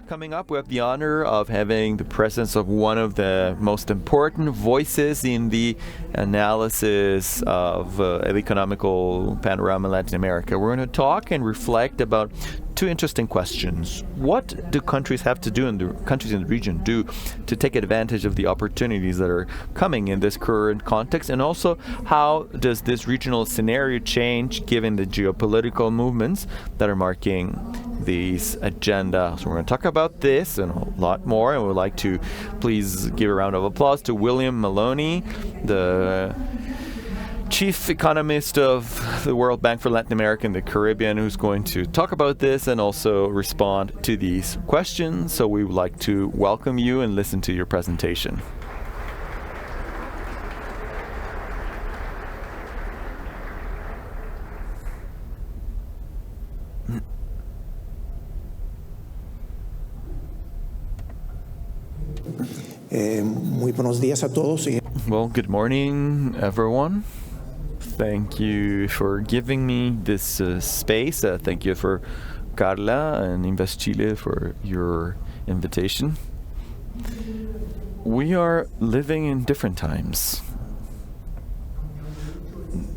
Coming up, we have the honor of having the presence of one of the most important voices in the analysis of the economical panorama in Latin America. We're going to talk and reflect about two interesting questions. What do countries have to do, and the countries in the region do, to take advantage of the opportunities that are coming in this current context? And also, how does this regional scenario change given the geopolitical movements that are marking these agenda? So we're going to talk about this and a lot more, and we'd like to please give a round of applause to William Maloney, the chief economist of the World Bank for Latin America and the Caribbean, who's going to talk about this and also respond to these questions. So we would like to welcome you and listen to your presentation. Muy buenos días a todos. Well, good morning, everyone. Thank you for giving me this space. Thank you for Carla and InvestChile for your invitation. We are living in different times.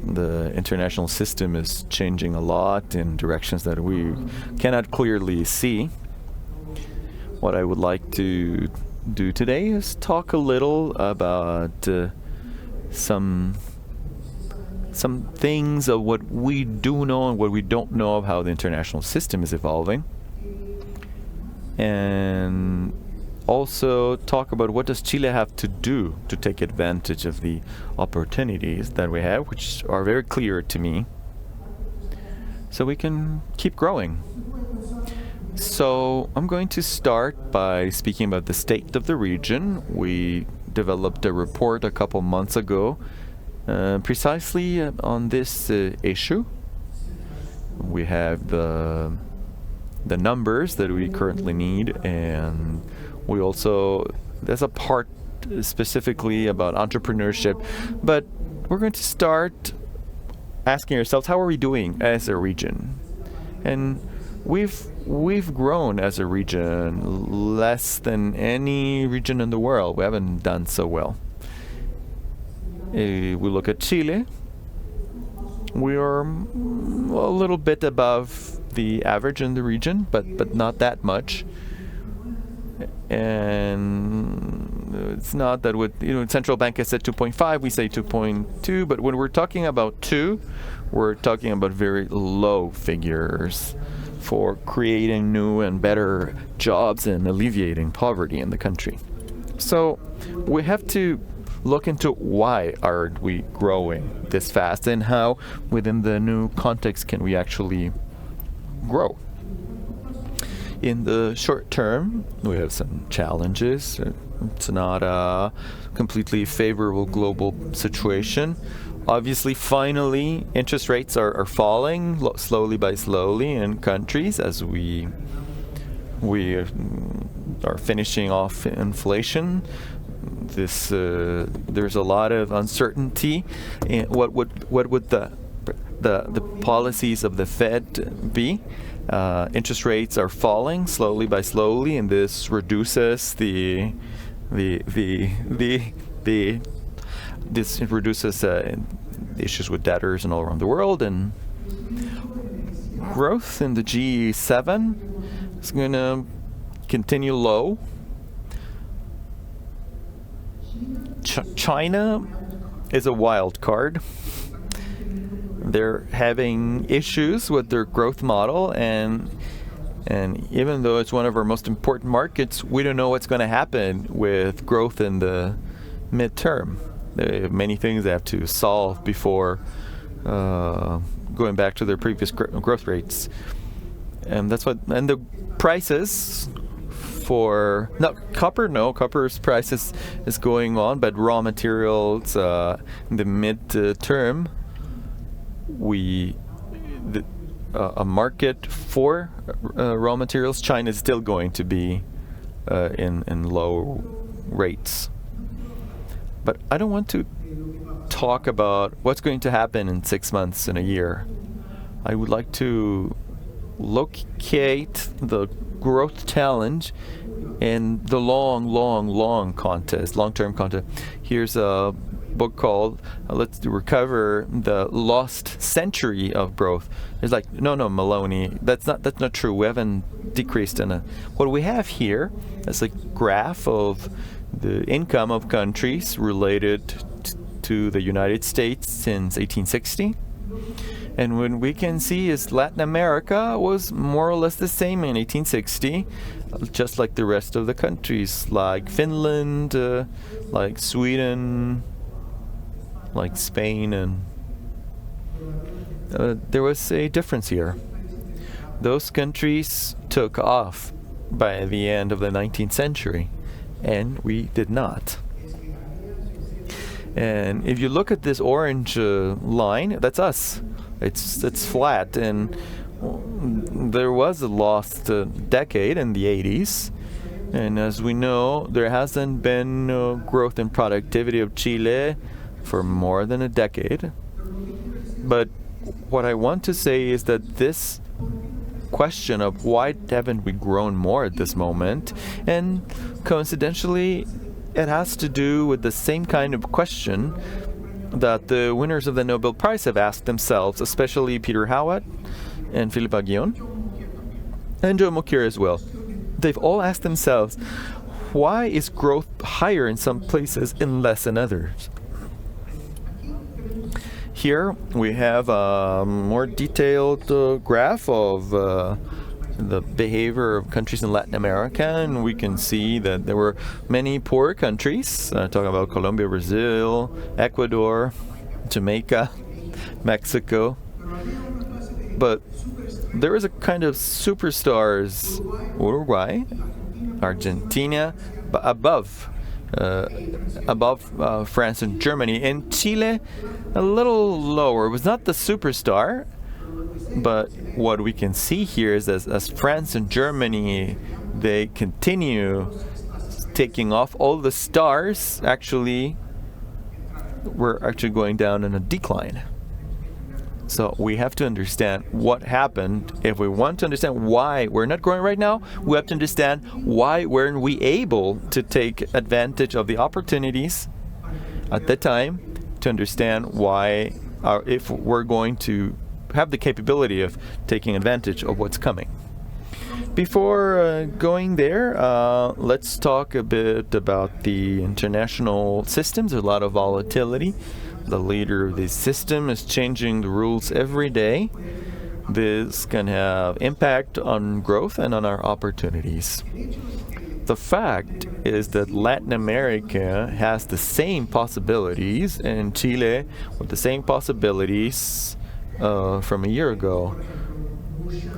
The international system is changing a lot in directions that we cannot clearly see. What I would like to do today is talk a little about some things of what we do know and what we don't know of how the international system is evolving, and also talk about what does Chile have to do to take advantage of the opportunities that we have, which are very clear to me, so we can keep growing. So I'm going to start by speaking about the state of the region. We developed a report a couple months ago precisely on this issue. We have the numbers that we currently need, and we also, there's a part specifically about entrepreneurship, but we're going to start asking ourselves, how are we doing as a region? And we've grown as a region less than any region in the world. We haven't done so well. We look at Chile. We are a little bit above the average in the region, but not that much. And it's not that with, central bank has said 2.5, we say 2.2, but when we're talking about 2, we're talking about very low figures for creating new and better jobs and alleviating poverty in the country. So we have to look into why are we growing this fast and how within the new context can we actually grow. In the short term, we have some challenges. It's not a completely favorable global situation. Obviously, finally, interest rates are falling slowly by slowly in countries as we are finishing off inflation. There's a lot of uncertainty in what would the policies of the Fed be. Interest rates are falling slowly by slowly, and this reduces the issues with debtors and all around the world, and growth in the G7 is going to continue low. China is a wild card. They're having issues with their growth model, and even though it's one of our most important markets, we don't know what's going to happen with growth in the midterm. There are many things they have to solve before going back to their previous growth rates, and that's what. And the prices for copper's price is going on, but raw materials in the mid-term, a market for raw materials, China is still going to be in low rates. But I don't want to talk about what's going to happen in 6 months and a year. I would like to locate the growth challenge and the long contest, long-term contest. Here's a book called Let's Recover the Lost Century of Growth. It's like, no, Maloney, that's not true. We haven't decreased in what we have here is a graph of the income of countries related to the United States since 1860. And what we can see is Latin America was more or less the same in 1860, just like the rest of the countries, like Finland, like Sweden, like Spain, and there was a difference here. Those countries took off by the end of the 19th century, and we did not. And if you look at this orange line, that's us. It's flat, and there was a lost decade in the 80s. And as we know, there hasn't been growth in productivity of Chile for more than a decade. But what I want to say is that this question of why haven't we grown more at this moment, and coincidentally, it has to do with the same kind of question that the winners of the Nobel Prize have asked themselves, especially Peter Howat and Philippe Aghion, and Joe Mokyr as well. They've all asked themselves, why is growth higher in some places and less in others? Here we have a more detailed graph of the behavior of countries in Latin America, and we can see that there were many poor countries, talking about Colombia, Brazil, Ecuador, Jamaica, Mexico. But there is a kind of superstars, Uruguay, Argentina, above France and Germany, and Chile a little lower. It was not the superstar, but what we can see here is as France and Germany, they continue taking off, all the stars actually were actually going down in a decline. So we have to understand what happened. If we want to understand why we're not growing right now, we have to understand why weren't we able to take advantage of the opportunities at the time, to understand why, if we're going to have the capability of taking advantage of what's coming. Before going there, let's talk a bit about the international systems. There's a lot of volatility. The leader of the system is changing the rules every day. This can have impact on growth and on our opportunities. The fact is that Latin America has the same possibilities, and Chile with the same possibilities from a year ago.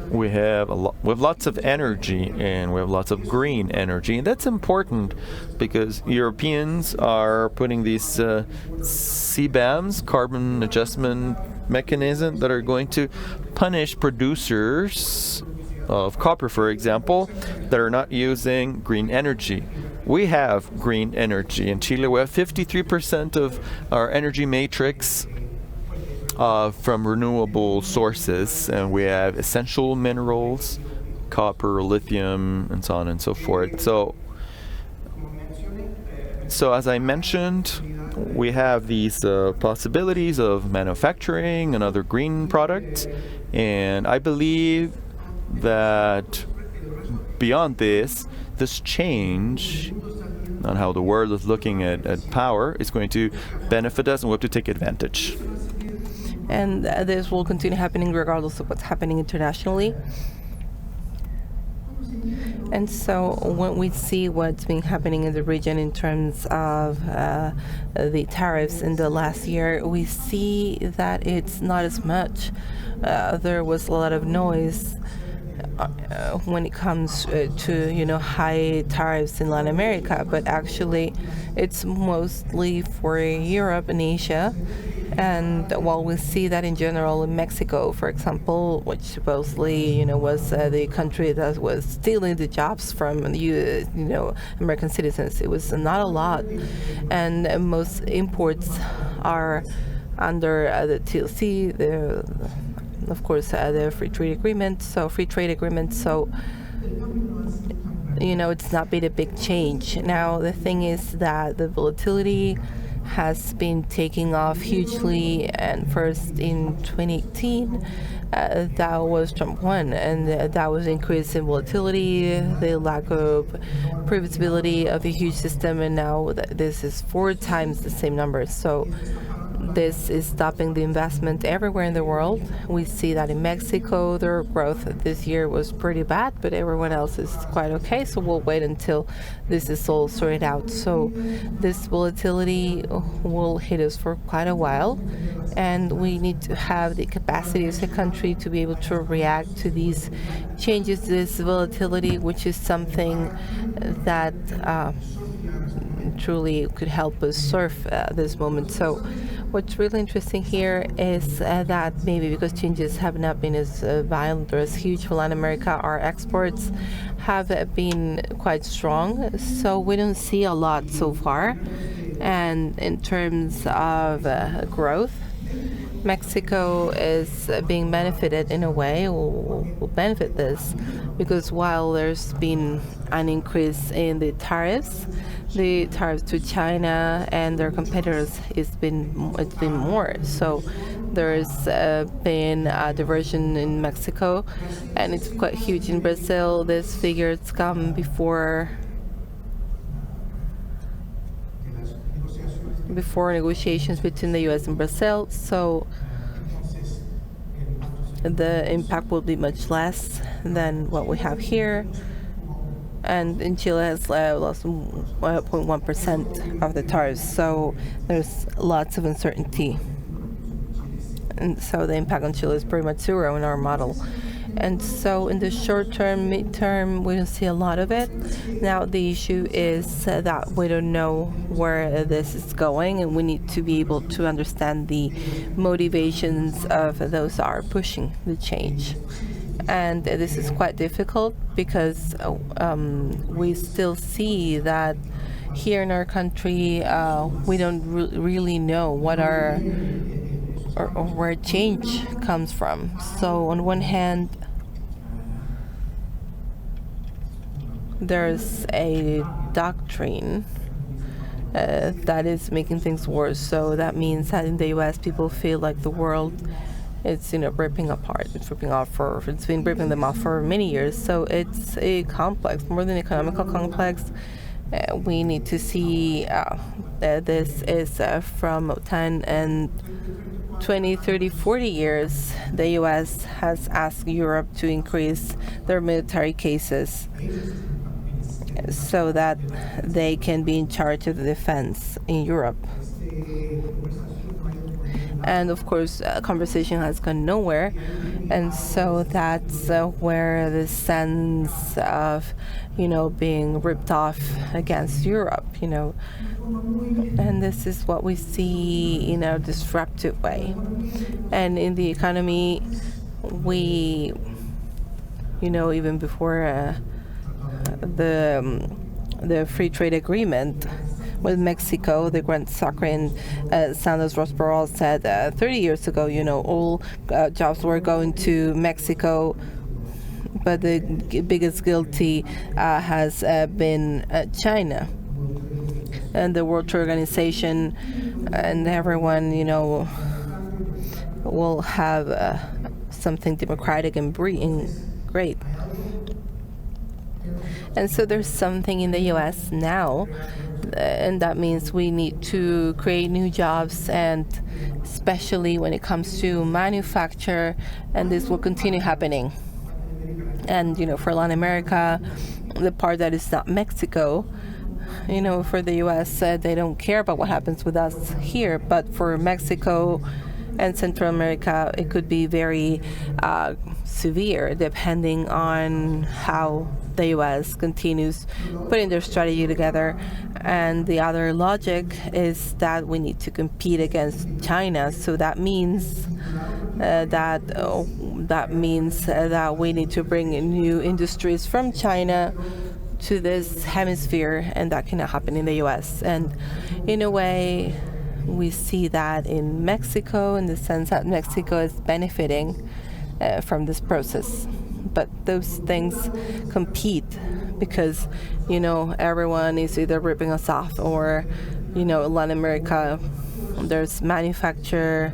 We have lots of energy, and we have lots of green energy, and that's important because Europeans are putting these CBAMs, carbon adjustment mechanism, that are going to punish producers of copper, for example, that are not using green energy. We have green energy in Chile. We have 53% of our energy matrix from renewable sources, and we have essential minerals, copper, lithium, and so on and so forth. So as I mentioned, we have these possibilities of manufacturing and other green products, and I believe that beyond this change on how the world is looking at power is going to benefit us, and we have to take advantage. And this will continue happening regardless of what's happening internationally. And so when we see what's been happening in the region in terms of the tariffs in the last year, we see that it's not as much. There was a lot of noise when it comes to high tariffs in Latin America, but actually it's mostly for Europe and Asia. And while we see that in general in Mexico, for example, which supposedly was the country that was stealing the jobs from the American citizens, it was not a lot, and most imports are under the TLC, of course, the free trade agreement. So it's not been a big change. Now, the thing is that the volatility has been taking off hugely, and first in 2018, that was Trump won, and that was increase in volatility, the lack of predictability of the huge system, and now this is 4 times the same number. So this is stopping the investment everywhere in the world. We see that in Mexico, their growth this year was pretty bad, but everyone else is quite okay. So we'll wait until this is all sorted out. So this volatility will hit us for quite a while, and we need to have the capacity as a country to be able to react to these changes, this volatility, which is something that truly could help us surf this moment. So what's really interesting here is that maybe because changes have not been as violent or as huge for Latin America, our exports have been quite strong. So we don't see a lot so far. And in terms of growth, Mexico is being benefited in a way, will benefit this, because while there's been an increase in the tariffs to China and their competitors, it's been more. So there's been a diversion in Mexico, and it's quite huge in Brazil. This figures come before negotiations between the U.S. and Brazil, so the impact will be much less than what we have here. And in Chile has lost 1.1% of the tariffs, so there's lots of uncertainty. And so the impact on Chile is pretty much zero in our model. And so in the short term, mid-term, we don't see a lot of it. Now, the issue is that we don't know where this is going, and we need to be able to understand the motivations of those that are pushing the change. And this is quite difficult because we still see that here in our country, we don't really know what or where change comes from. So on one hand, there's a doctrine that is making things worse. So that means that in the U.S., people feel like the world is, ripping apart. It's been ripping them off for many years. So it's a complex, more than economical complex. We need to see that this is from 10 and 20, 30, 40 years, the U.S. has asked Europe to increase their military cases so that they can be in charge of the defense in Europe. And of course, conversation has gone nowhere. And so that's where the sense of, being ripped off against Europe, And this is what we see in a disruptive way. And in the economy, we, even before the free trade agreement with Mexico, the Grand Sacre Sanders Rosperol said 30 years ago, all jobs were going to Mexico, but the biggest guilty has been China. And the World Trade Organization and everyone, will have something democratic and great. And so there's something in the U.S. now, and that means we need to create new jobs, and especially when it comes to manufacture, and this will continue happening. And, for Latin America, the part that is not Mexico, for the U.S., they don't care about what happens with us here, but for Mexico and Central America, it could be very severe, depending on how the U.S. continues putting their strategy together. And the other logic is that we need to compete against China. So that means that we need to bring in new industries from China to this hemisphere, and that cannot happen in the U.S. And in a way, we see that in Mexico, in the sense that Mexico is benefiting from this process. But those things compete because, everyone is either ripping us off or, Latin America, there's manufacture,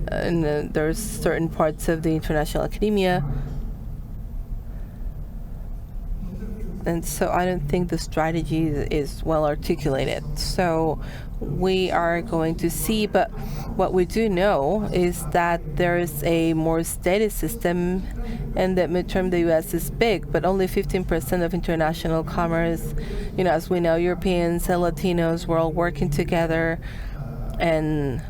and there's certain parts of the international academia. And so I don't think the strategy is well articulated. So we are going to see, but what we do know is that there is a more steady system, and that midterm the U.S. is big, but only 15% of international commerce. As we know, Europeans and Latinos, we're all working together and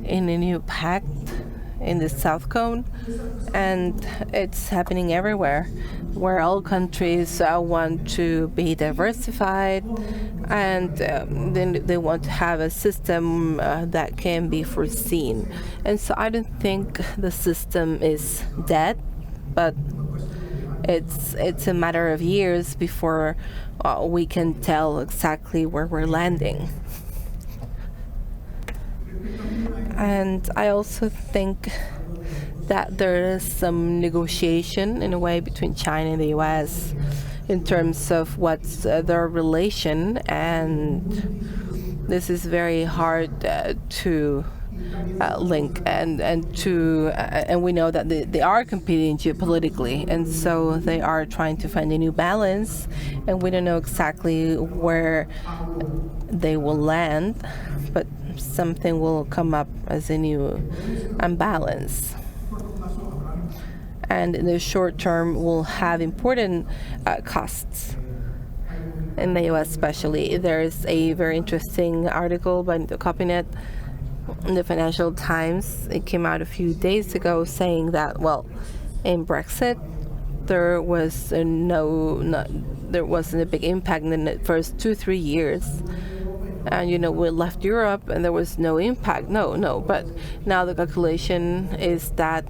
in a new pact in the South Cone, and it's happening everywhere, where all countries want to be diversified, and then they want to have a system that can be foreseen. And so I don't think the system is dead, but it's a matter of years before we can tell exactly where we're landing. And I also think that there is some negotiation in a way between China and the U.S. in terms of what's their relation, and this is very hard to link, and we know that they are competing geopolitically, and so they are trying to find a new balance, and we don't know exactly where they will land, but something will come up as a new imbalance. And in the short term, will have important costs. In the U.S. especially, there's a very interesting article by the Copynet in the Financial Times. It came out a few days ago saying that, in Brexit, there wasn't a big impact in the first 2-3 years. And we left Europe and there was no impact. No. But now the calculation is that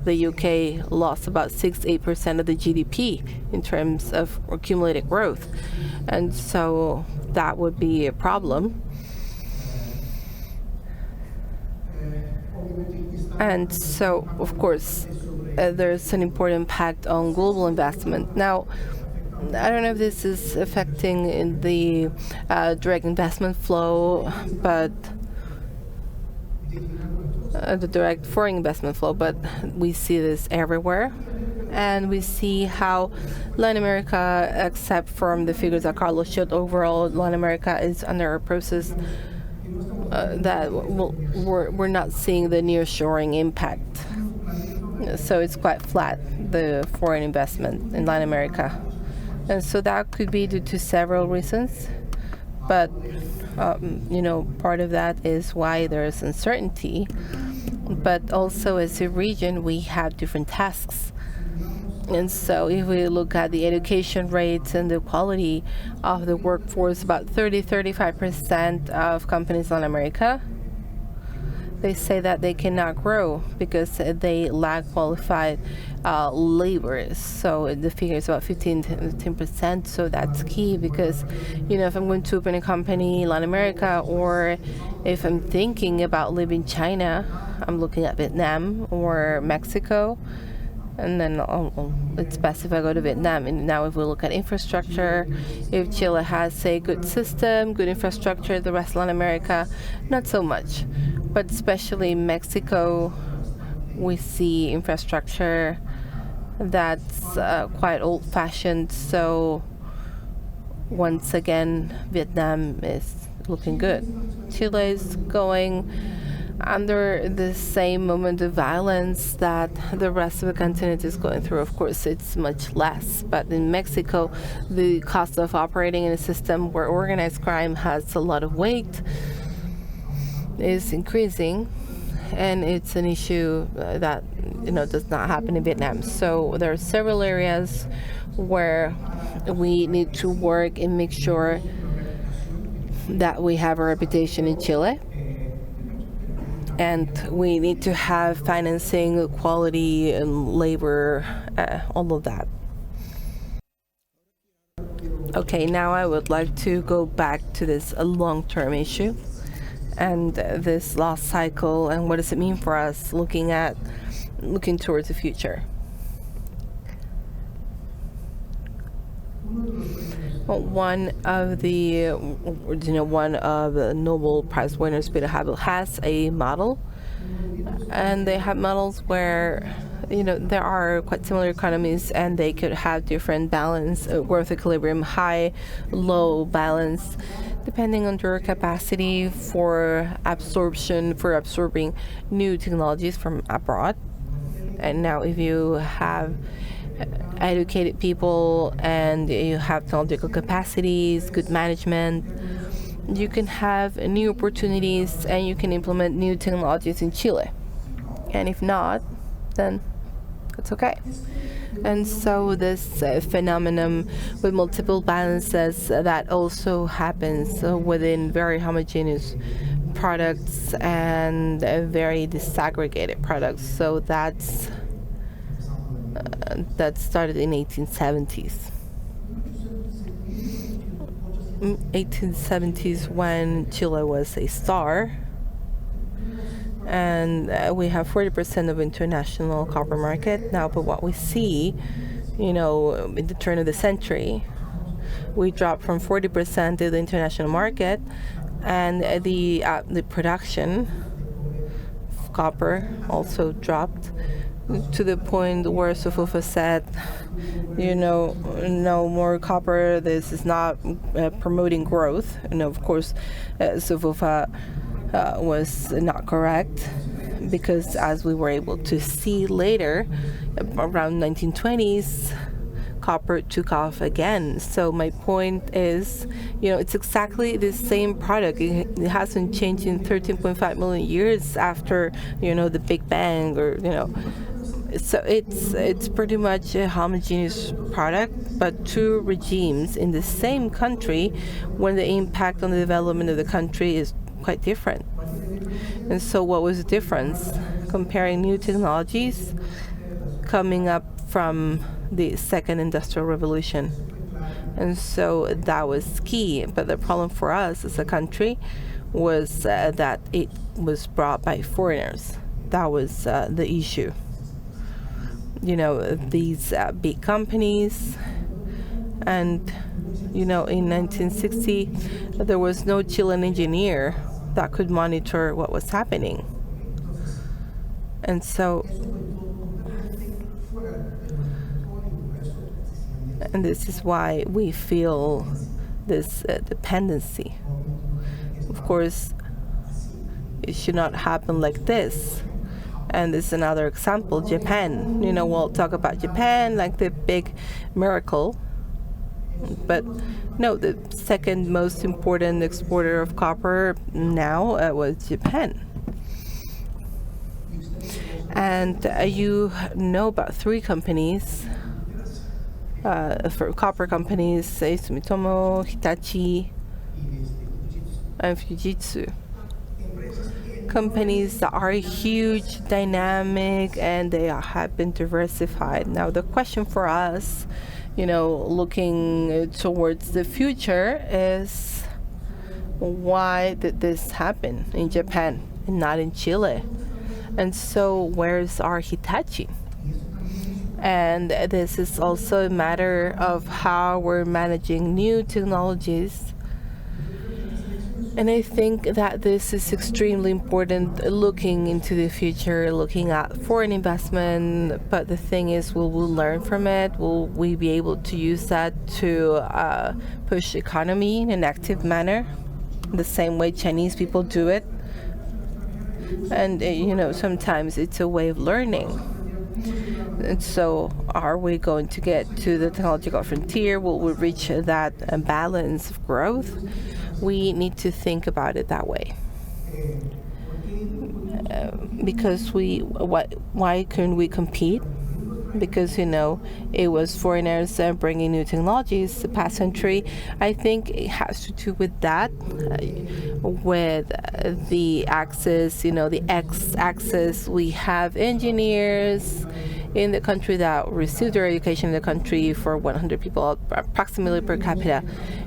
the UK lost about 6-8% of the GDP in terms of accumulated growth. And so that would be a problem. And so, of course, there's an important impact on global investment. Now, I don't know if this is affecting in the direct investment flow, but the direct foreign investment flow, but we see this everywhere. And we see how Latin America, except from the figures that Carlos showed, overall Latin America is under a process that we're not seeing the nearshoring impact. So it's quite flat, the foreign investment in Latin America. And so that could be due to several reasons, but part of that is why there is uncertainty. But also, as a region, we have different tasks. And so if we look at the education rates and the quality of the workforce, about 30-35% of companies in America, they say that they cannot grow because they lack qualified labor. So the figure is about 15%. So that's key because, if I'm going to open a company in Latin America, or if I'm thinking about leaving China, I'm looking at Vietnam or Mexico. And then it's best if I go to Vietnam. And now if we look at infrastructure, if Chile has a good system, good infrastructure, the rest of Latin America, not so much. But especially Mexico, we see infrastructure that's quite old-fashioned. So once again, Vietnam is looking good. Chile is going under the same moment of violence that the rest of the continent is going through. Of course, it's much less. But in Mexico, the cost of operating in a system where organized crime has a lot of weight is increasing, and it's an issue that does not happen in Vietnam. So there are several areas where we need to work and make sure that we have a reputation in Chile, and we need to have financing, quality, and labor, all of that. Okay, now I would like to go back to this long-term issue. and this loss cycle, and what does it mean for us looking towards the future. One of the Nobel Prize winners, Peter Havel, has a model, and they have models where there are quite similar economies, and they could have different balance, growth equilibrium, high, low balance, depending on your capacity for absorbing new technologies from abroad. And now if you have educated people and you have technological capacities, good management, you can have new opportunities and you can implement new technologies in Chile. And if not, then it's okay. And so this phenomenon with multiple balances, that also happens within very homogeneous products and very disaggregated products. So that started in 1870s. 1870s when Chile was a star, and we have 40% of international copper market now. But what we see, in the turn of the century, we dropped from 40% of the international market, and the production of copper also dropped to the point where Sufufa said, no more copper, this is not promoting growth. And of course, Sufufa was not correct, because as we were able to see later, around 1920s, copper took off again. So my point is, it's exactly the same product. It hasn't changed in 13.5 million years after, the Big Bang, or, So it's pretty much a homogeneous product, but two regimes in the same country, when the impact on the development of the country is quite different. And so what was the difference? Comparing new technologies coming up from the second industrial revolution. And so that was key. But the problem for us as a country was that it was brought by foreigners. That was the issue. These big companies, and in 1960 there was no Chilean engineer that could monitor what was happening. And so this is why we feel this dependency. Of course, it should not happen like this. And this is another example, Japan. We'll talk about Japan like the big miracle. But no, the second most important exporter of copper now was Japan. And you know about three companies, for copper companies, Sumitomo, Hitachi, and Fujitsu. Companies that are huge, dynamic, and they have been diversified. Now the question for us, looking towards the future, is why did this happen in Japan and not in Chile? And so where's our Hitachi? And this is also a matter of how we're managing new technologies. And I think that this is extremely important, looking into the future, looking at foreign investment. But the thing is, will we learn from it? Will we be able to use that to push economy in an active manner, the same way Chinese people do it? And, sometimes it's a way of learning. And so are we going to get to the technological frontier? Will we reach that balance of growth? We need to think about it that way. Because why couldn't we compete? Because, it was foreigners bringing new technologies the past century. I think it has to do with that, with the axis, the x-axis. We have engineers in the country that receive their education in the country for 100 people approximately per capita.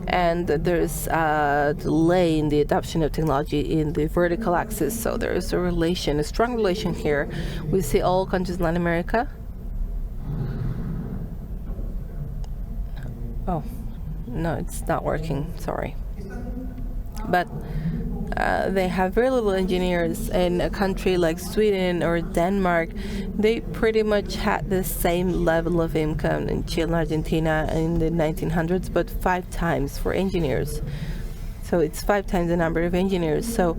And there's a delay in the adoption of technology in the vertical axis. So there is a strong relation here. We see all countries in Latin America. Oh, no, it's not working, sorry. But they have very little engineers. In a country like Sweden or Denmark, they pretty much had the same level of income in Chile and Argentina in the 1900s, but 5 times for engineers. So it's 5 times the number of engineers. So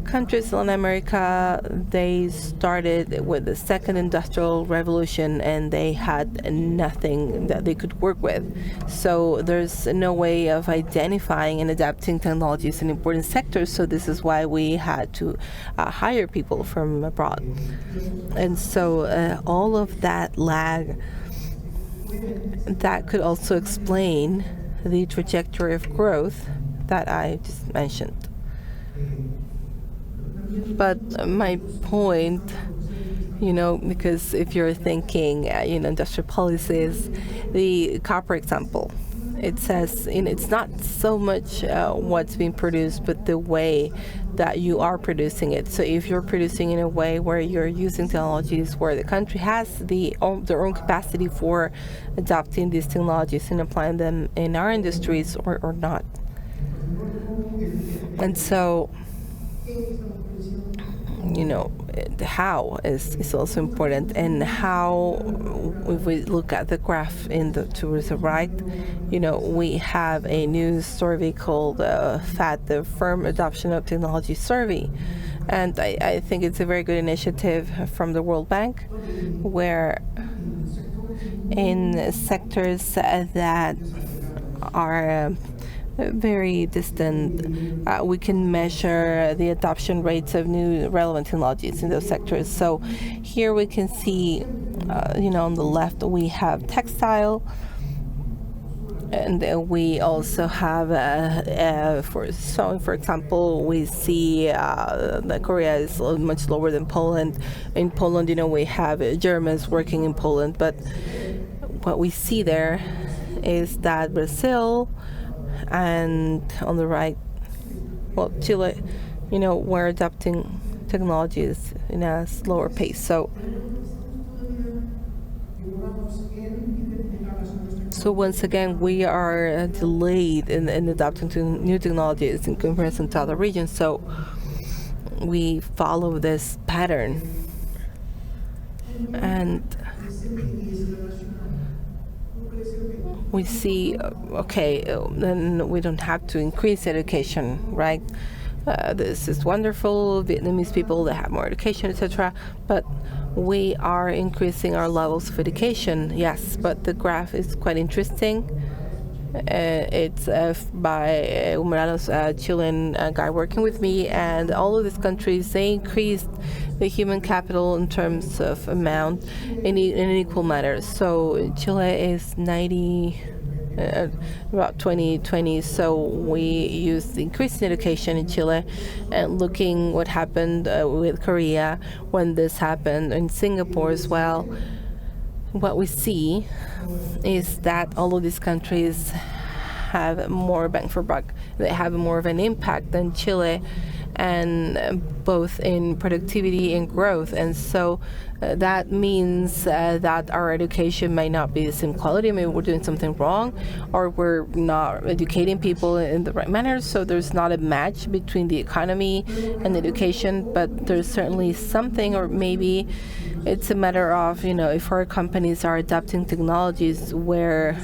countries in Latin America, they started with the second industrial revolution and they had nothing that they could work with. So there's no way of identifying and adapting technologies in important sectors. So this is why we had to hire people from abroad. And so all of that lag, that could also explain the trajectory of growth that I just mentioned. But my point, because if you're thinking, industrial policies, the copper example, it says, it's not so much what's being produced, but the way that you are producing it. So if you're producing in a way where you're using technologies where the country has their own capacity for adopting these technologies and applying them in our industries or not. And so, how is also important, and how, if we look at the graph towards the right, we have a new survey called FAT, the Firm Adoption of Technology Survey. And I think it's a very good initiative from the World Bank, where in sectors that are very distant, we can measure the adoption rates of new relevant technologies in those sectors. So here we can see, on the left we have textile, and we also have, for example, we see that Korea is much lower than Poland. In Poland, we have Germans working in Poland, but what we see there is that Brazil, and on the right, Chile, we're adopting technologies in a slower pace. So once again, we are delayed in adapting to new technologies in comparison to other regions. So we follow this pattern. And we see, then we don't have to increase education, right? This is wonderful. Vietnamese people, they have more education, etc. But we are increasing our levels of education, yes. But the graph is quite interesting. It's by Umeranos, a Chilean guy working with me, and all of these countries, they increased the human capital in terms of amount in an equal manner. So Chile is 90, about 2020. So we used the increase in education in Chile, and looking what happened with Korea when this happened, in Singapore as well. What we see is that all of these countries have more bang for buck. They have more of an impact than Chile, and both in productivity and growth. And so that means that our education might not be the same quality. Maybe we're doing something wrong, or we're not educating people in the right manner. So there's not a match between the economy and education, but there's certainly something, or maybe it's a matter of, if our companies are adopting technologies where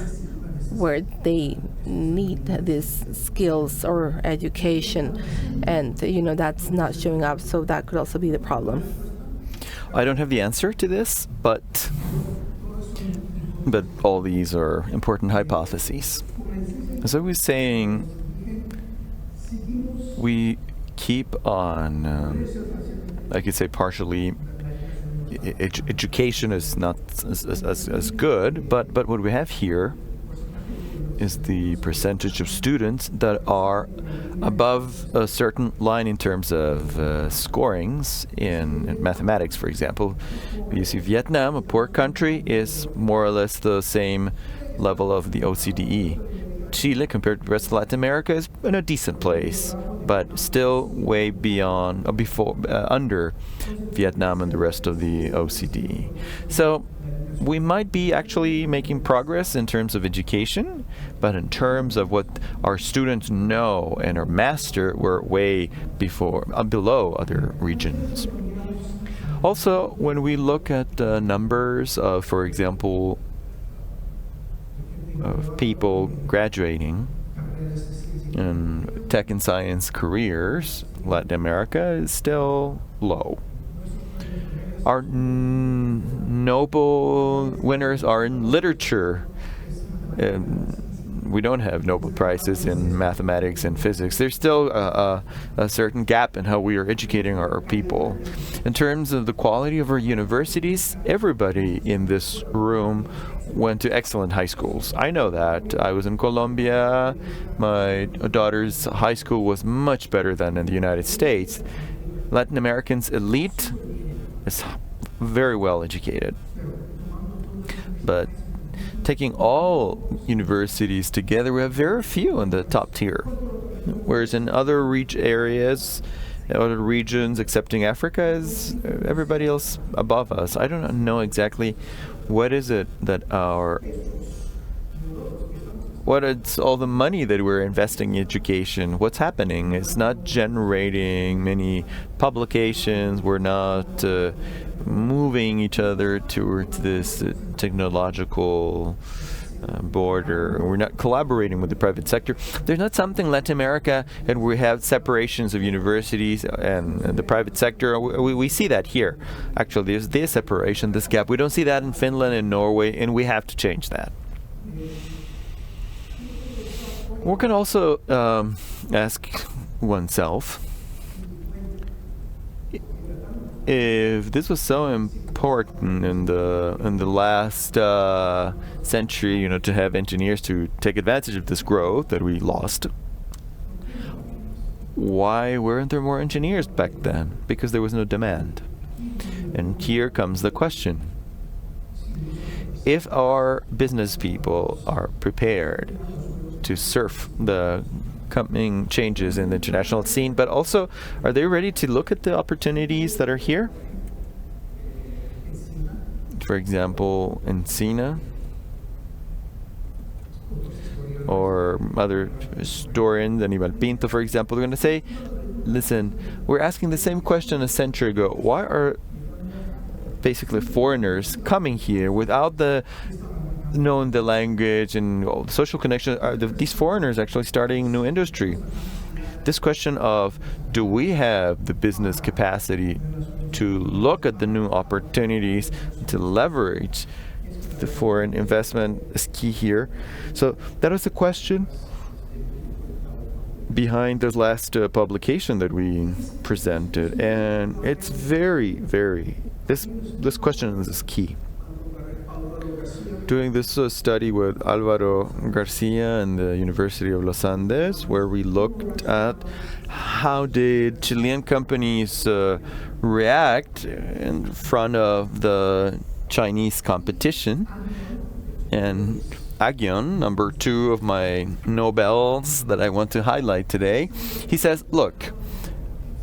they need these skills or education, and that's not showing up. So that could also be the problem. I don't have the answer to this, but all these are important hypotheses. As I was saying, we keep on, I could say partially, education is not as good, but what we have here is the percentage of students that are above a certain line in terms of scorings in mathematics, for example. You see Vietnam, a poor country, is more or less the same level of the OCDE. Chile, compared to the rest of Latin America, is in a decent place, but still way beyond, under Vietnam and the rest of the OCDE. So we might be actually making progress in terms of education, but in terms of what our students know and are master, we're way below other regions. Also, when we look at numbers of, for example, of people graduating in tech and science careers, Latin America is still low. Our Nobel winners are in literature. We don't have Nobel Prizes in mathematics and physics. There's still a certain gap in how we are educating our people. In terms of the quality of our universities, everybody in this room went to excellent high schools. I know that. I was in Colombia. My daughter's high school was much better than in the United States. Latin Americans' elite is very well educated. But taking all universities together, we have very few in the top tier. Whereas in other areas, other regions, excepting Africa, is everybody else above us. I don't know exactly what is it that what is all the money that we're investing in education? What's happening? It's not generating many publications. We're not moving each other towards this technological border. We're not collaborating with the private sector. There's not something Latin America, and we have separations of universities and the private sector. We see that here. Actually, there's this separation, this gap. We don't see that in Finland and Norway, and we have to change that. One can also ask oneself, if this was so important in the last century, to have engineers to take advantage of this growth that we lost, why weren't there more engineers back then? Because there was no demand. And here comes the question. If our business people are prepared to surf the coming changes in the international scene, but also, are they ready to look at the opportunities that are here? For example, in Sina, or other historians, Aníbal Pinto, for example, they're going to say, listen, we're asking the same question a century ago. Why are basically foreigners coming here without knowing the language and all the social connections? Are these foreigners actually starting new industry? This question of, do we have the business capacity to look at the new opportunities, to leverage the foreign investment, is key here. So that was the question behind the last publication that we presented, and it's very, very, this question is key. Doing this study with Álvaro Garcia and the University of Los Andes, where we looked at how did Chilean companies react in front of the Chinese competition. And Agion, number 2 of my Nobels that I want to highlight today, he says, look,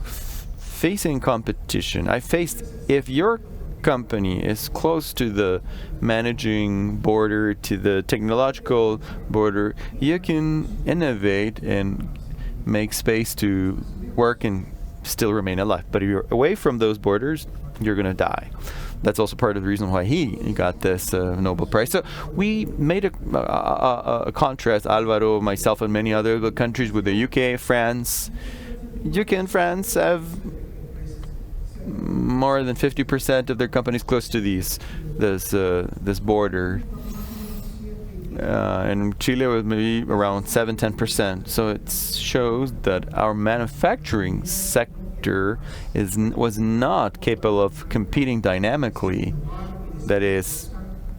facing competition, if your company is close to the managing border, to the technological border, you can innovate and make space to work and still remain alive. But if you're away from those borders, you're going to die. That's also part of the reason why he got this Nobel Prize. So we made a contrast, Alvaro, myself, and many other countries with the UK, France. UK and France have more than 50% of their companies close to this border. And Chile was maybe around 7-10%. So it shows that our manufacturing sector was not capable of competing dynamically, that is,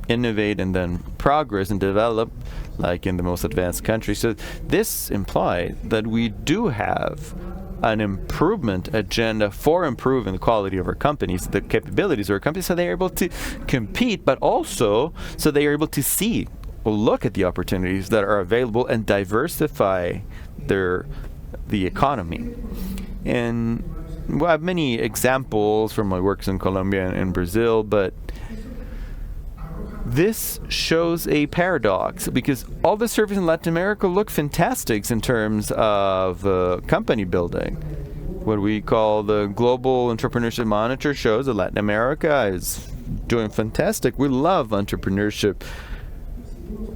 innovate and then progress and develop like in the most advanced countries. So this implies that we do have an improvement agenda for improving the quality of our companies, the capabilities of our companies, so they're able to compete, but also so they are able to see or look at the opportunities that are available and diversify the economy. And I have many examples from my works in Colombia and Brazil, but this shows a paradox because all the surveys in Latin America look fantastic in terms of company building. What we call the Global Entrepreneurship Monitor shows that Latin America is doing fantastic. We love entrepreneurship.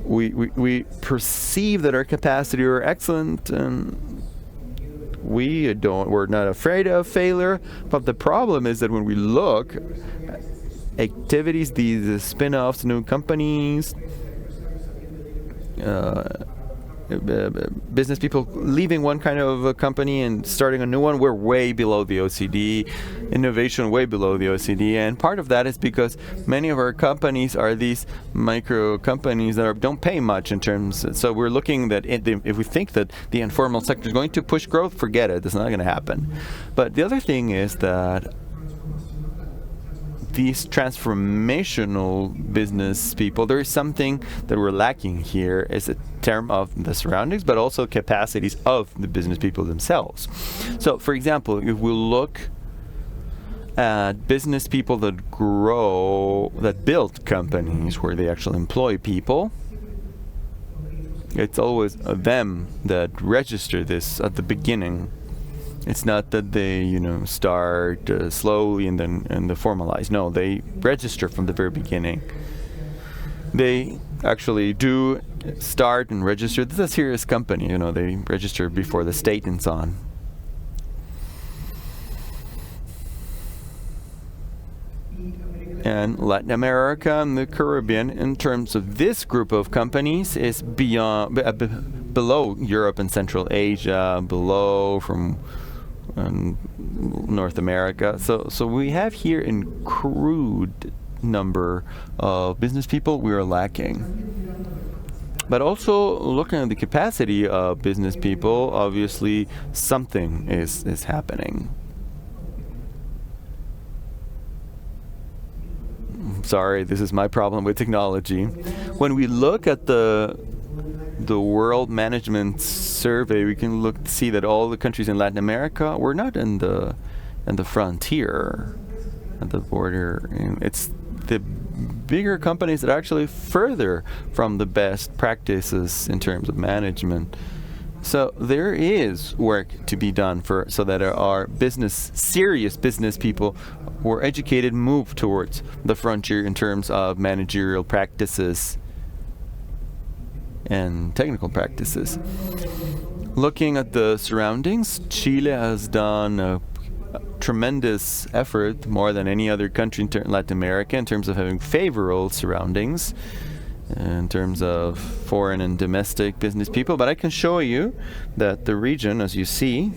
We perceive that our capacity are excellent, and we're not afraid of failure. But the problem is that when we look activities, these spin-offs, new companies, business people leaving one kind of a company and starting a new one, we're way below the OECD. Innovation way below the OECD, and part of that is because many of our companies are these micro companies that don't pay much in terms. So we're looking that if we think that the informal sector is going to push growth, forget it. It's not going to happen. But the other thing is that these transformational business people, there is something that we're lacking here is a term of the surroundings, but also capacities of the business people themselves. So, for example, if we look at business people that build companies where they actually employ people, it's always them that register this at the beginning. It's not that they, start slowly and then formalize. No, they register from the very beginning. They actually do start and register. This is a serious company. They register before the state and so on. And Latin America and the Caribbean, in terms of this group of companies, is below Europe and Central Asia, below from North America. So we have here in crude number of business people we are lacking. But also looking at the capacity of business people, obviously something is happening. Sorry, this is my problem with technology. When we look at the World Management Survey, we can see that all the countries in Latin America, we're not in the frontier, at the border. It's the bigger companies that are actually further from the best practices in terms of management. So there is work to be done so that our serious business people who are educated move towards the frontier in terms of managerial practices and technical practices. Looking at the surroundings, Chile has done a tremendous effort, more than any other country in Latin America, in terms of having favorable surroundings, in terms of foreign and domestic business people. But I can show you that the region, as you see,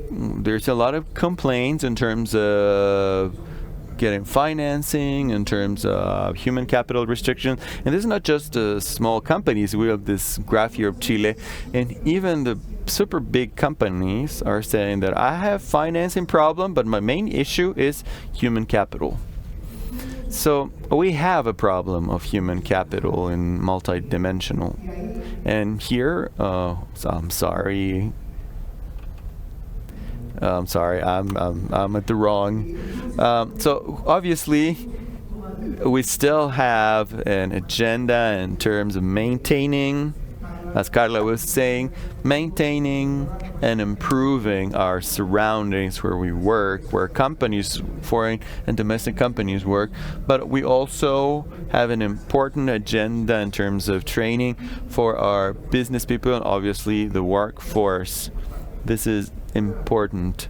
there's a lot of complaints in terms of getting financing, in terms of human capital restriction. And this is not just small companies. We have this graph here of Chile, and even the super big companies are saying that I have financing problem, but my main issue is human capital. So we have a problem of human capital in multidimensional. And here, I'm sorry, I'm at the wrong. So obviously, we still have an agenda in terms of maintaining, as Carla was saying, maintaining and improving our surroundings where we work, where companies, foreign and domestic companies work. But we also have an important agenda in terms of training for our business people and obviously the workforce. This is important.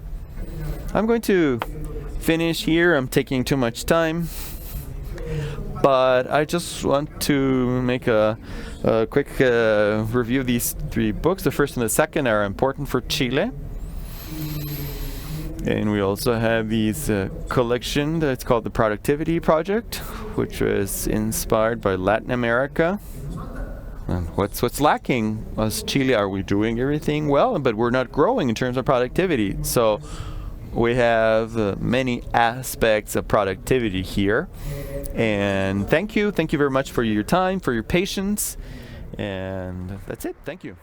I'm going to finish here. I'm taking too much time. But I just want to make a quick review of these three books. The first and the second are important for Chile. And we also have these collection that's called the Productivity Project, which was inspired by Latin America. And what's lacking? As Chile, are we doing everything well? But we're not growing in terms of productivity. So we have many aspects of productivity here. And thank you very much for your time, for your patience. And that's it. Thank you.